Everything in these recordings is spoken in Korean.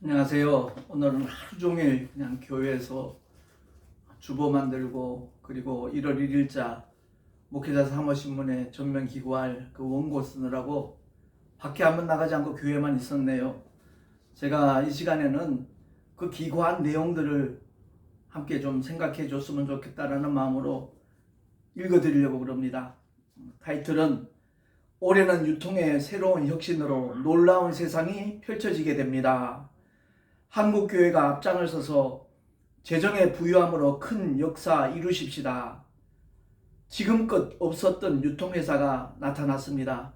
안녕하세요. 오늘은 하루 종일 그냥 교회에서 주보 만들고 그리고 1월 1일자 목회자 사모신문에 전면 기고할 그 원고 쓰느라고 밖에 한번 나가지 않고 교회만 있었네요. 제가 이 시간에는 그 기고한 내용들을 함께 좀 생각해 줬으면 좋겠다라는 마음으로 읽어드리려고 그럽니다. 타이틀은 올해는 유통의 새로운 혁신으로 놀라운 세상이 펼쳐지게 됩니다. 한국교회가 앞장을 서서 재정의 부유함으로 큰 역사 이루십시다. 지금껏 없었던 유통회사가 나타났습니다.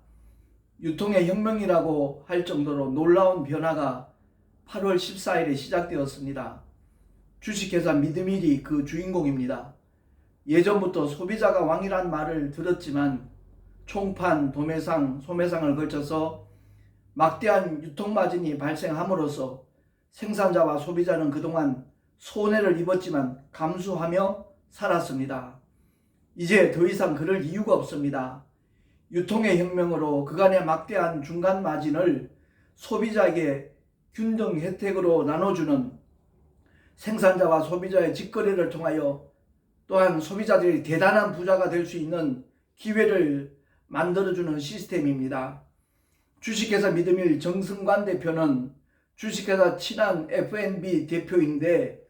유통의 혁명이라고 할 정도로 놀라운 변화가 8월 14일에 시작되었습니다. 주식회사 믿음일이 그 주인공입니다. 예전부터 소비자가 왕이란 말을 들었지만 총판, 도매상, 소매상을 거쳐서 막대한 유통마진이 발생함으로써 생산자와 소비자는 그동안 손해를 입었지만 감수하며 살았습니다. 이제 더 이상 그럴 이유가 없습니다. 유통의 혁명으로 그간의 막대한 중간 마진을 소비자에게 균등 혜택으로 나눠주는 생산자와 소비자의 직거래를 통하여 또한 소비자들이 대단한 부자가 될 수 있는 기회를 만들어주는 시스템입니다. 주식회사 믿음일 정승관 대표는 주식회사 친한 F&B 대표인데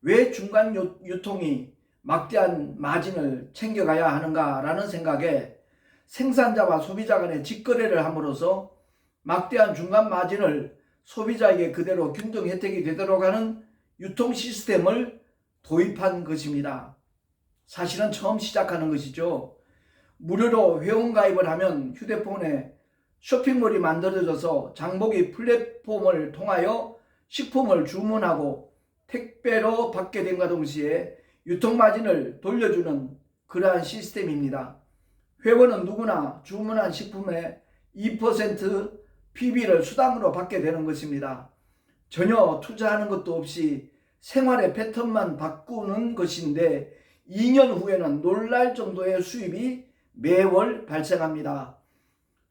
왜 중간 유통이 막대한 마진을 챙겨가야 하는가라는 생각에 생산자와 소비자 간의 직거래를 함으로써 막대한 중간 마진을 소비자에게 그대로 균등 혜택이 되도록 하는 유통 시스템을 도입한 것입니다. 사실은 처음 시작하는 것이죠. 무료로 회원가입을 하면 휴대폰에 쇼핑몰이 만들어져서 장보기 플랫폼을 통하여 식품을 주문하고 택배로 받게 됨과 동시에 유통마진을 돌려주는 그러한 시스템입니다. 회원은 누구나 주문한 식품의 2% PB를 수당으로 받게 되는 것입니다. 전혀 투자하는 것도 없이 생활의 패턴만 바꾸는 것인데 2년 후에는 놀랄 정도의 수입이 매월 발생합니다.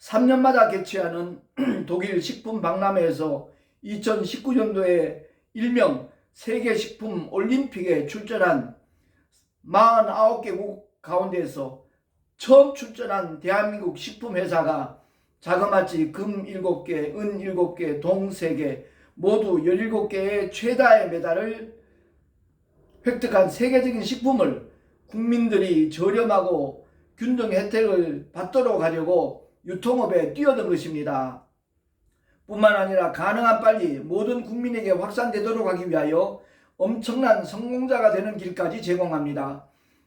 3년마다 개최하는 독일 식품박람회에서 2019년도에 일명 세계식품 올림픽에 출전한 49개국 가운데에서 처음 출전한 대한민국 식품회사가 자그마치 금 7개, 은 7개, 동 3개 모두 17개의 최다의 메달을 획득한 세계적인 식품을 국민들이 저렴하고 균등 혜택을 받도록 하려고 유통업에 뛰어든 것입니다. 뿐만 아니라 가능한 빨리 모든 국민에게 확산되도록 하기 위하여 엄청난 성공자가 되는 길까지 제공합니다.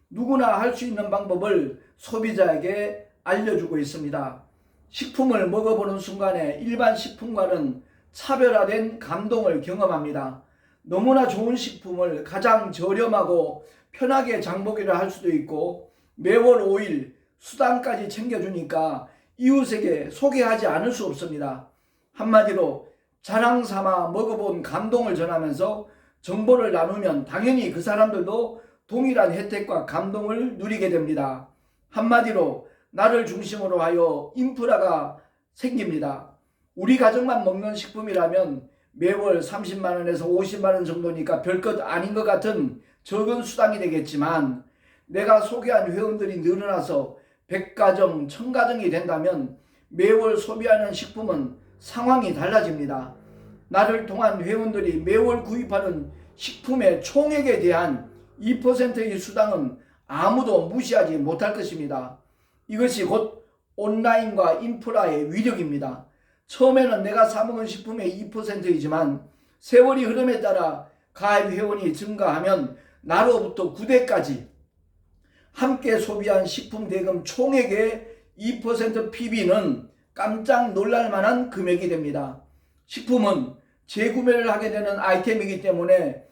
누구나 할 수 있는 방법을 소비자에게 알려주고 있습니다. 식품을 먹어보는 순간에 일반 식품과는 차별화된 감동을 경험합니다. 너무나 좋은 식품을 가장 저렴하고 편하게 장보기를 할 수도 있고 매월 5일 수당까지 챙겨주니까 이웃에게 소개하지 않을 수 없습니다. 한마디로 자랑 삼아 먹어본 감동을 전하면서 정보를 나누면 당연히 그 사람들도 동일한 혜택과 감동을 누리게 됩니다. 한마디로 나를 중심으로 하여 인프라가 생깁니다. 우리 가정만 먹는 식품이라면 매월 30만 원에서 50만 원 정도니까 별것 아닌 것 같은 적은 수당이 되겠지만 내가 소개한 회원들이 늘어나서 100가정, 1000가정이 된다면 매월 소비하는 식품은 상황이 달라집니다. 나를 통한 회원들이 매월 구입하는 식품의 총액에 대한 2%의 수당은 아무도 무시하지 못할 것입니다. 이것이 곧 온라인과 인프라의 위력입니다. 처음에는 내가 사먹은 식품의 2%이지만 세월이 흐름에 따라 가입 회원이 증가하면 나로부터 9대까지 함께 소비한 식품 대금 총액의 2% PB는 깜짝 놀랄 만한 금액이 됩니다. 식품은 재구매를 하게 되는 아이템이기 때문에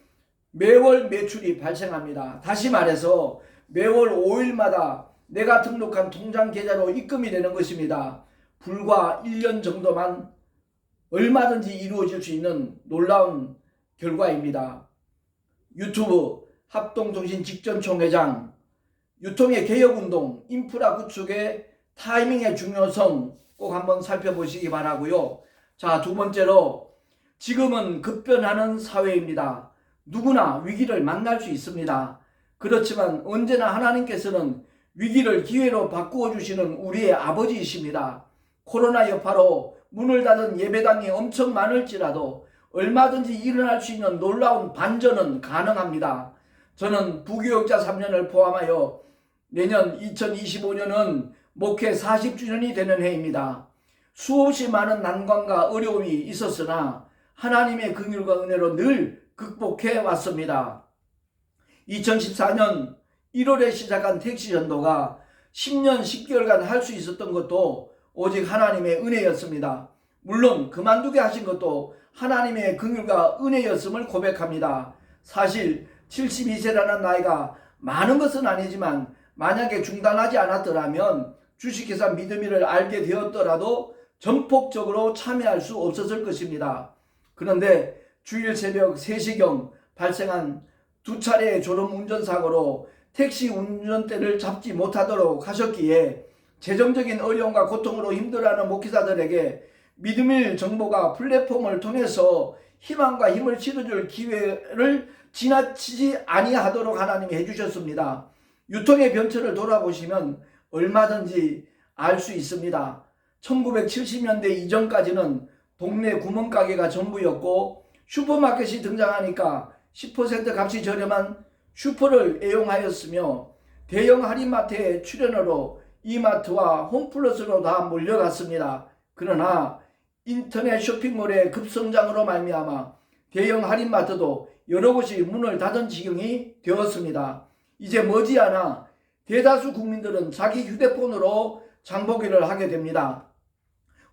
매월 매출이 발생합니다. 다시 말해서 매월 5일마다 내가 등록한 통장 계좌로 입금이 되는 것입니다. 불과 1년 정도만 얼마든지 이루어질 수 있는 놀라운 결과입니다. 유튜브, 합동통신 직전총회장, 유통의 개혁운동, 인프라 구축의 타이밍의 중요성 꼭 한번 살펴보시기 바라고요. 자, 두 번째로 지금은 급변하는 사회입니다. 누구나 위기를 만날 수 있습니다. 그렇지만 언제나 하나님께서는 위기를 기회로 바꾸어 주시는 우리의 아버지이십니다. 코로나 여파로 문을 닫은 예배당이 엄청 많을지라도 얼마든지 일어날 수 있는 놀라운 반전은 가능합니다. 저는 부교육자 3년을 포함하여 내년 2025년은 목회 40주년이 되는 해입니다. 수없이 많은 난관과 어려움이 있었으나 하나님의 긍휼과 은혜로 늘 극복해 왔습니다. 2014년 1월에 시작한 택시 전도가 10년 10개월간 할 수 있었던 것도 오직 하나님의 은혜였습니다. 물론 그만두게 하신 것도 하나님의 긍휼과 은혜였음을 고백합니다. 사실 72세라는 나이가 많은 것은 아니지만 만약에 중단하지 않았더라면 주식회사 믿음이를 알게 되었더라도 전폭적으로 참여할 수 없었을 것입니다. 그런데 주일 새벽 3시경 발생한 2차례의 졸음 운전사고로 택시 운전대를 잡지 못하도록 하셨기에 재정적인 어려움과 고통으로 힘들어하는 목회자들에게 믿음의 정보가 플랫폼을 통해서 희망과 힘을 실어줄 기회를 지나치지 아니하도록 하나님이 해주셨습니다. 유통의 변천을 돌아보시면 얼마든지 알 수 있습니다. 1970년대 이전까지는 동네 구멍가게가 전부였고 슈퍼마켓이 등장하니까 10% 값이 저렴한 슈퍼를 애용하였으며 대형 할인마트의 출현으로 이마트와 홈플러스로 다 몰려갔습니다. 그러나 인터넷 쇼핑몰의 급성장으로 말미암아 대형 할인마트도 여러 곳이 문을 닫은 지경이 되었습니다. 이제 머지않아 대다수 국민들은 자기 휴대폰으로 장보기를 하게 됩니다.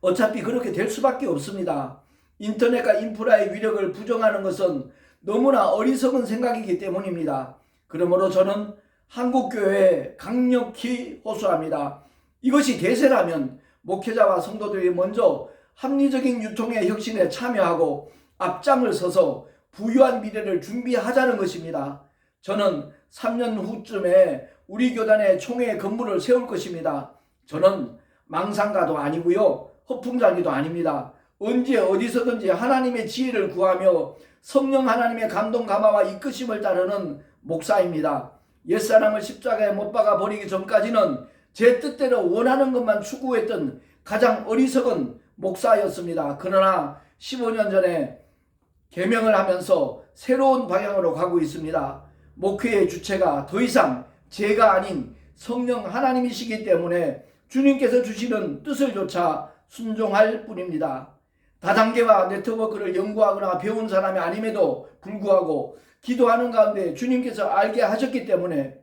어차피 그렇게 될 수밖에 없습니다. 인터넷과 인프라의 위력을 부정하는 것은 너무나 어리석은 생각이기 때문입니다. 그러므로 저는 한국교회에 강력히 호소합니다. 이것이 대세라면 목회자와 성도들이 먼저 합리적인 유통의 혁신에 참여하고 앞장을 서서 부유한 미래를 준비하자는 것입니다. 저는 3년 후쯤에 우리 교단에 총회 건물을 세울 것입니다. 저는 망상가도 아니고요. 허풍장이도 아닙니다. 언제 어디서든지 하나님의 지혜를 구하며 성령 하나님의 감동 감화와 이끄심을 따르는 목사입니다. 옛사람을 십자가에 못 박아 버리기 전까지는 제 뜻대로 원하는 것만 추구했던 가장 어리석은 목사였습니다. 그러나 15년 전에 개명을 하면서 새로운 방향으로 가고 있습니다. 목회의 주체가 더 이상 제가 아닌 성령 하나님이시기 때문에 주님께서 주시는 뜻을 조차 순종할 뿐입니다. 다단계와 네트워크를 연구하거나 배운 사람이 아님에도 불구하고 기도하는 가운데 주님께서 알게 하셨기 때문에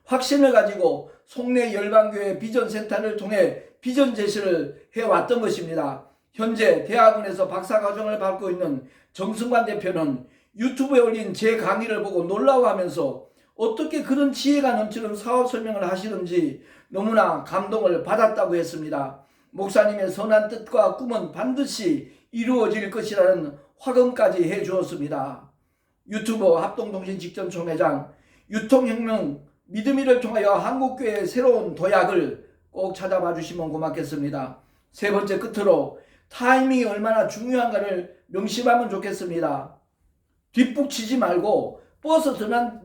확신을 가지고 송내 열방교회 비전센터를 통해 비전 제시를 해왔던 것입니다. 현재 대학원에서 박사과정을 받고 있는 정승관 대표는 유튜브에 올린 제 강의를 보고 놀라워하면서 어떻게 그런 지혜가 넘치는 사업 설명을 하시는지 너무나 감동을 받았다고 했습니다. 목사님의 선한 뜻과 꿈은 반드시 이루어질 것이라는 확언까지 해주었습니다. 유튜브 합동통신 직전 총회장 유통혁명 믿음이를 통하여 한국교회의 새로운 도약을 꼭 찾아봐 주시면 고맙겠습니다. 세 번째 끝으로 타이밍이 얼마나 중요한가를 명심하면 좋겠습니다. 뒷북치지 말고 버스 떠난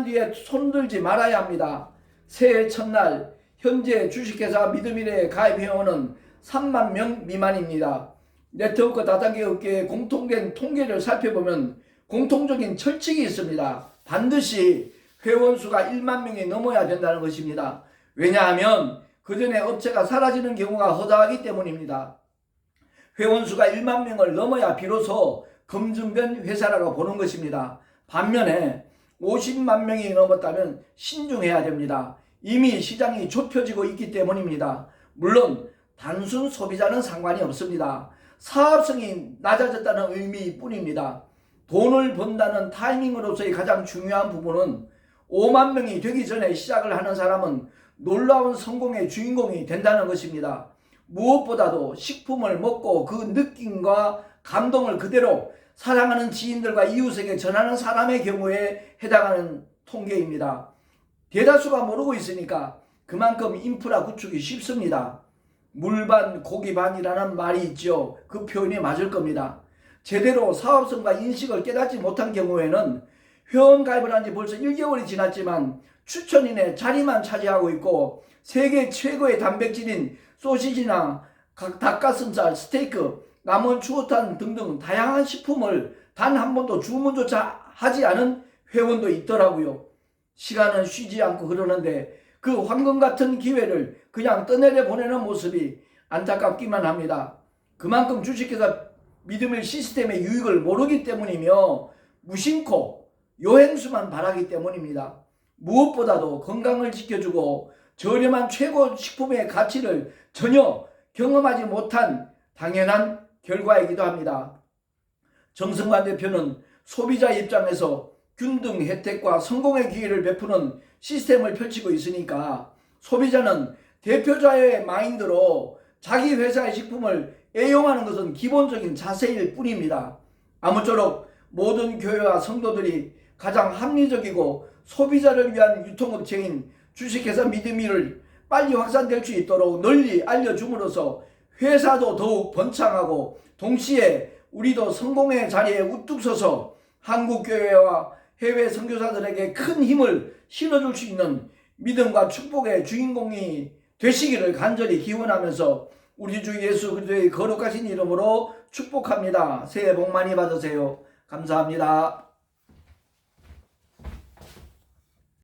뒤에 손들지 말아야 합니다. 새해 첫날 현재 주식회사 믿음이래 가입 회원은 3만 명 미만입니다. 네트워크 다단계 업계의 공통된 통계를 살펴보면 공통적인 철칙이 있습니다. 반드시 회원 수가 1만 명이 넘어야 된다는 것입니다. 왜냐하면 그 전에 업체가 사라지는 경우가 허다하기 때문입니다. 회원 수가 1만 명을 넘어야 비로소 검증된 회사라고 보는 것입니다. 반면에 50만 명이 넘었다면 신중해야 됩니다. 이미 시장이 좁혀지고 있기 때문입니다. 물론 단순 소비자는 상관이 없습니다. 사업성이 낮아졌다는 의미뿐입니다. 돈을 번다는 타이밍으로서의 가장 중요한 부분은 5만 명이 되기 전에 시작을 하는 사람은 놀라운 성공의 주인공이 된다는 것입니다. 무엇보다도 식품을 먹고 그 느낌과 감동을 그대로 사랑하는 지인들과 이웃에게 전하는 사람의 경우에 해당하는 통계입니다. 대다수가 모르고 있으니까 그만큼 인프라 구축이 쉽습니다. 물반 고기 반이라는 말이 있죠. 그 표현이 맞을 겁니다. 제대로 사업성과 인식을 깨닫지 못한 경우에는 회원가입을 한 지 벌써 1개월이 지났지만 추천인의 자리만 차지하고 있고 세계 최고의 단백질인 소시지나 닭가슴살, 스테이크, 남은 추어탕 등등 다양한 식품을 단 한 번도 주문조차 하지 않은 회원도 있더라고요. 시간은 쉬지 않고 흐르는데 그 황금 같은 기회를 그냥 떠내려 보내는 모습이 안타깝기만 합니다. 그만큼 주식회사 믿음의 시스템의 유익을 모르기 때문이며 무심코 요행수만 바라기 때문입니다. 무엇보다도 건강을 지켜주고 저렴한 최고 식품의 가치를 전혀 경험하지 못한 당연한 결과이기도 합니다. 정승환 대표는 소비자 입장에서 균등 혜택과 성공의 기회를 베푸는 시스템을 펼치고 있으니까 소비자는 대표자의 마인드로 자기 회사의 식품을 애용하는 것은 기본적인 자세일 뿐입니다. 아무쪼록 모든 교회와 성도들이 가장 합리적이고 소비자를 위한 유통업체인 주식회사 믿음이를 빨리 확산될 수 있도록 널리 알려줌으로써 회사도 더욱 번창하고 동시에 우리도 성공의 자리에 우뚝 서서 한국교회와 해외 선교사들에게 큰 힘을 실어줄 수 있는 믿음과 축복의 주인공이 되시기를 간절히 기원하면서 우리 주 예수 그리스도의 거룩하신 이름으로 축복합니다. 새해 복 많이 받으세요. 감사합니다.